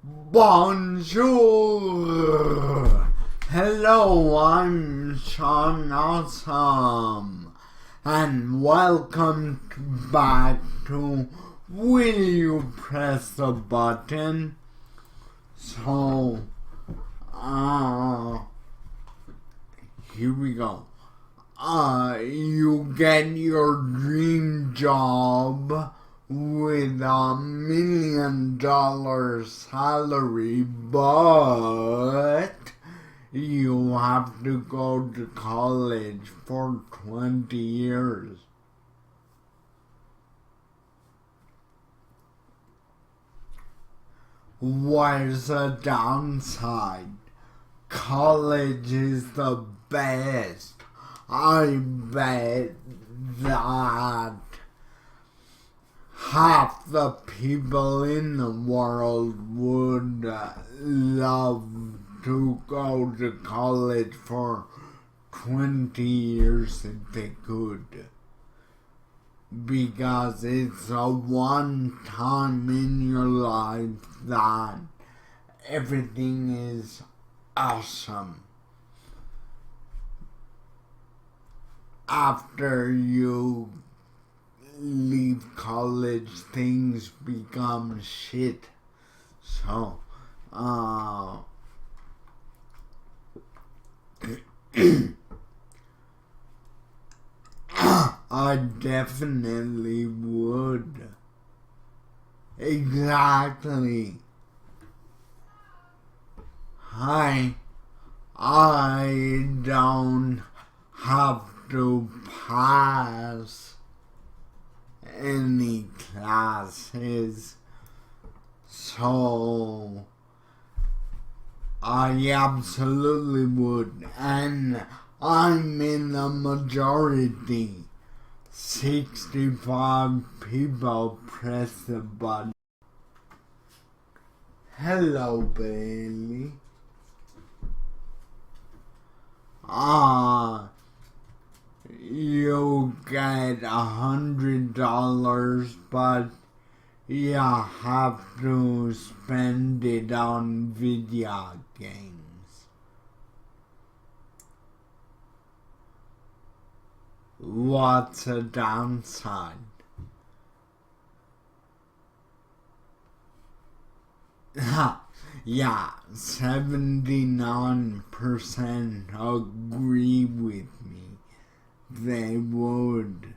Bonjour! Hello, I'm Sean Awesome, and welcome back to Will You Press the Button? So, here we go. You get your dream job with $1 million salary, but you have to go to college for 20 years. Where's the downside? College is the best. I bet that half the people in the world would love to go to college for 20 years if they could. Because it's a one time in your life that everything is awesome. After you leave college, things become shit. So, I definitely would. Exactly. I don't have to pass any classes, so I absolutely would, and I'm in the majority. 65 people press the button. Hello, Bailey. You get $100, but you have to spend it on video games. What's a downside? Yeah, 79% agree with me. They would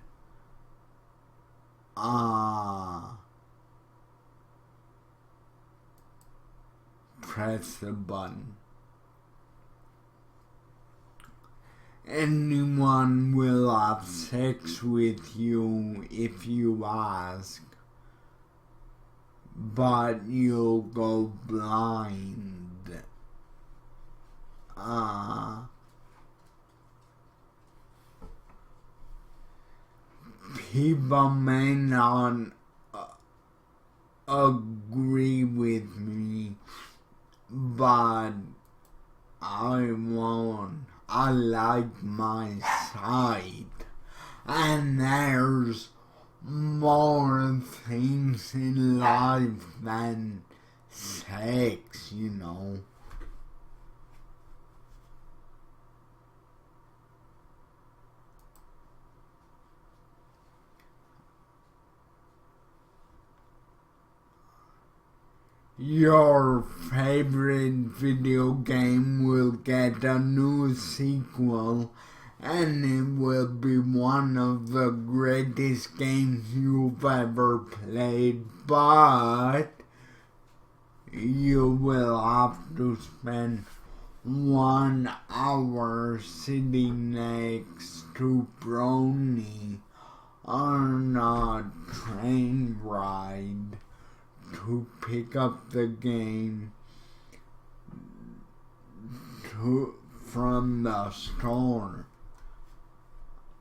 press the button. Anyone will have sex with you if you ask, but you'll go blind. People may not agree with me, but I won't. I like my side, and there's more things in life than sex, you know. Your favorite video game will get a new sequel, and it will be one of the greatest games you've ever played, but you will have to spend 1 hour sitting next to Brony on a train ride to pick up the game from the store.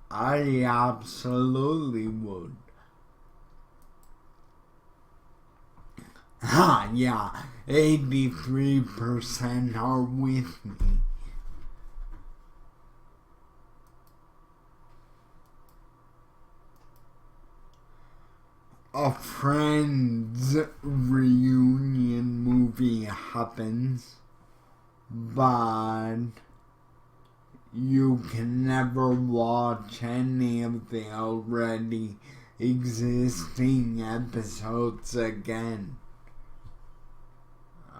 I absolutely would. Yeah, 83% are with me. a Friends reunion movie movie happens, but you can never watch any of the already existing episodes again.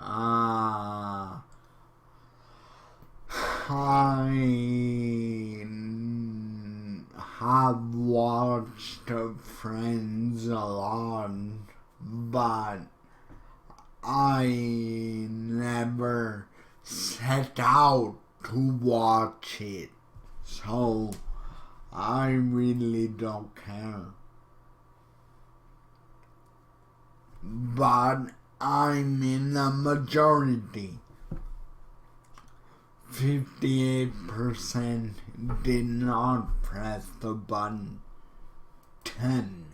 I have watched Friends a lot, but I never set out to watch it, so I really don't care. But I'm in the majority. 58% did not press the button. 10.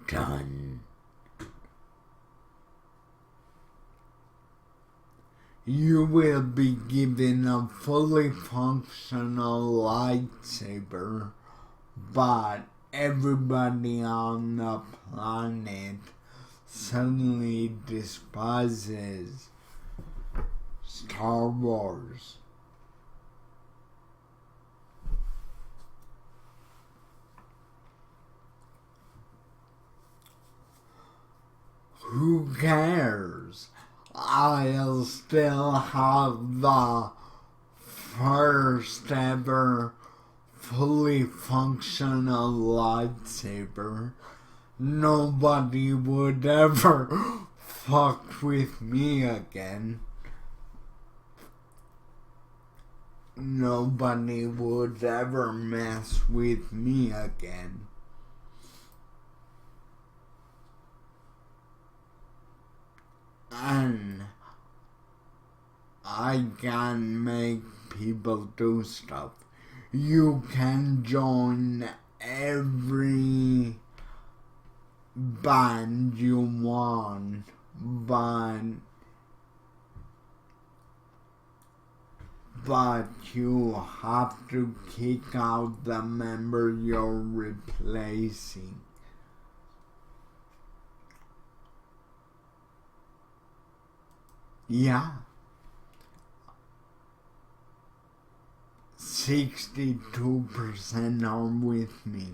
Done. You will be given a fully functional lightsaber, but everybody on the planet suddenly despises Star Wars. Who cares? I'll still have the first ever fully functional lightsaber. Nobody would ever fuck with me again. Nobody would ever mess with me again. And I can make people do stuff. You can join every band you want, but you have to kick out the member you're replacing. Yeah. 62% are with me.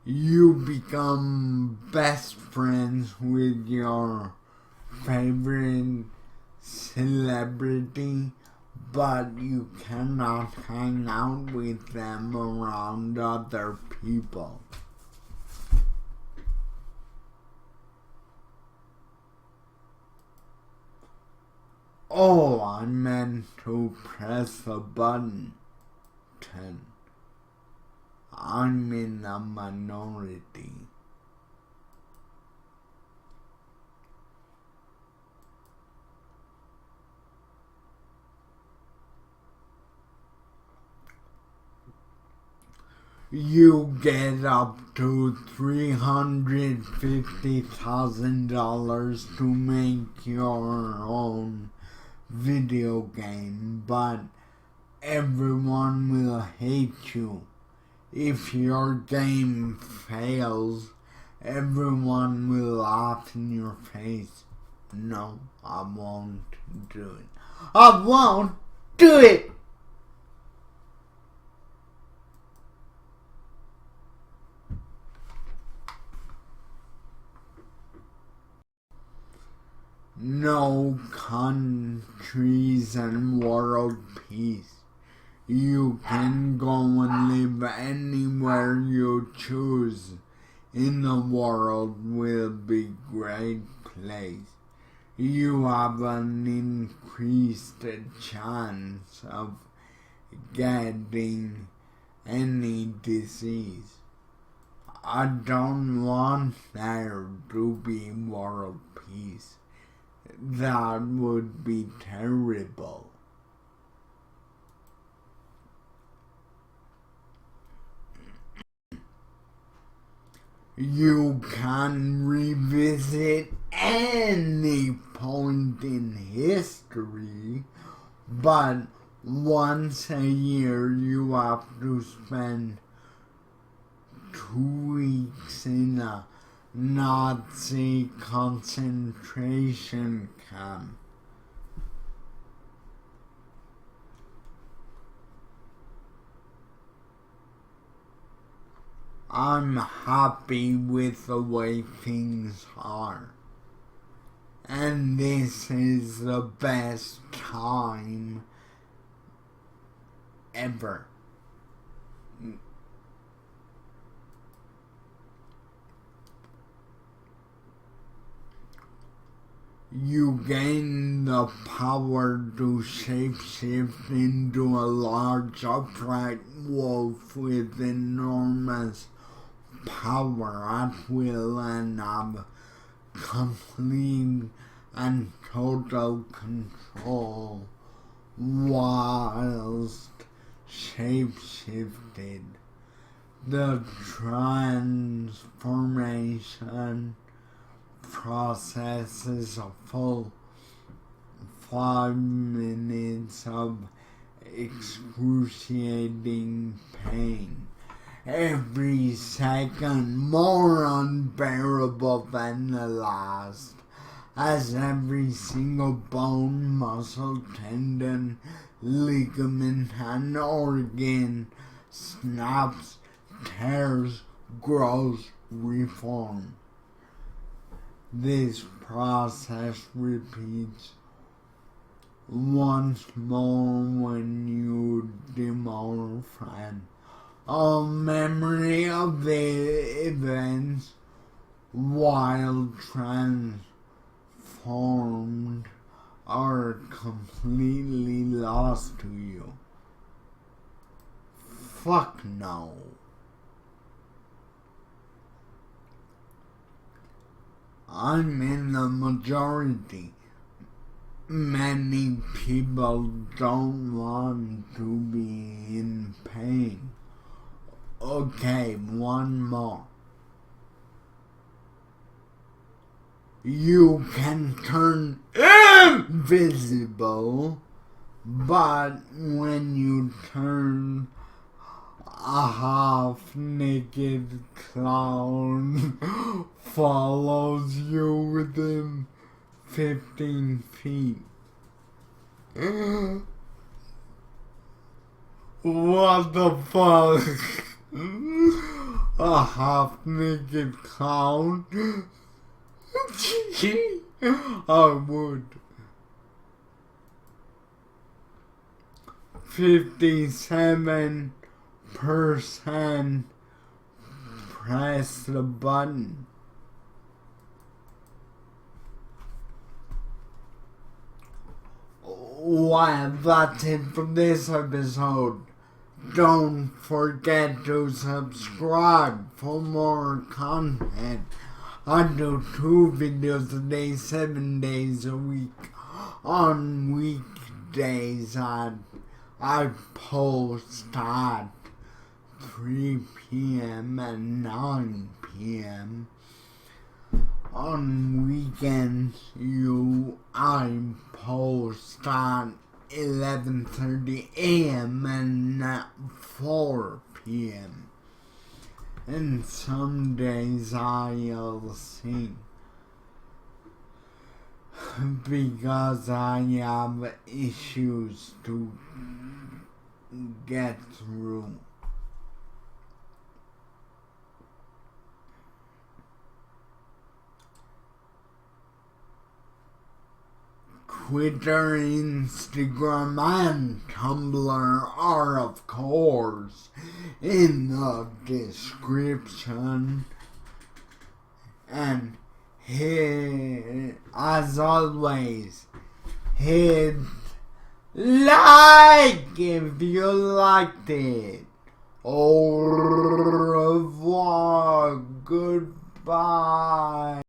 You become best friends with your favorite celebrity, but you cannot hang out with them around other people. Oh, I meant to press the button. 10. I'm in a minority. You get up to $350,000 to make your own video game, but everyone will hate you. If your game fails, everyone will laugh in your face. No, I won't do it. I won't do it! No countries and world peace. You can go and live anywhere you choose in the world will be great place. You have an increased chance of getting any disease. I don't want there to be world peace. That would be terrible. You can revisit any point in history, but once a year you have to spend 2 weeks in a Nazi concentration camp. I'm happy with the way things are, and this is the best time ever. You gain the power to shapeshift into a large upright wolf with enormous power at will and have complete and total control whilst shapeshifted. The transformation process is a full 5 minutes of excruciating pain, every second more unbearable than the last, as every single bone, muscle, tendon, ligament, and organ snaps, tears, grows, reforms. This process repeats once more when you demorph, and all memory of the events while transformed are completely lost to you. Fuck no. I'm in the majority. Many people don't want to be in pain. Okay, one more. You can turn invisible, but when you turn a half-naked clown follows you within 15 feet. What the fuck? A half-naked clown? I would. 57% press the button. Well, that's it for this episode. Don't forget to subscribe for more content. I do 2 videos a day, 7 days a week. On weekdays, I post at 3 p.m. and 9 p.m. On weekends, I post at 11:30 a.m. and at 4 p.m. And some days I'll sing because I have issues to get through. Twitter, Instagram, and Tumblr are, of course, in the description. And as always, hit like if you liked it. Au revoir. Goodbye.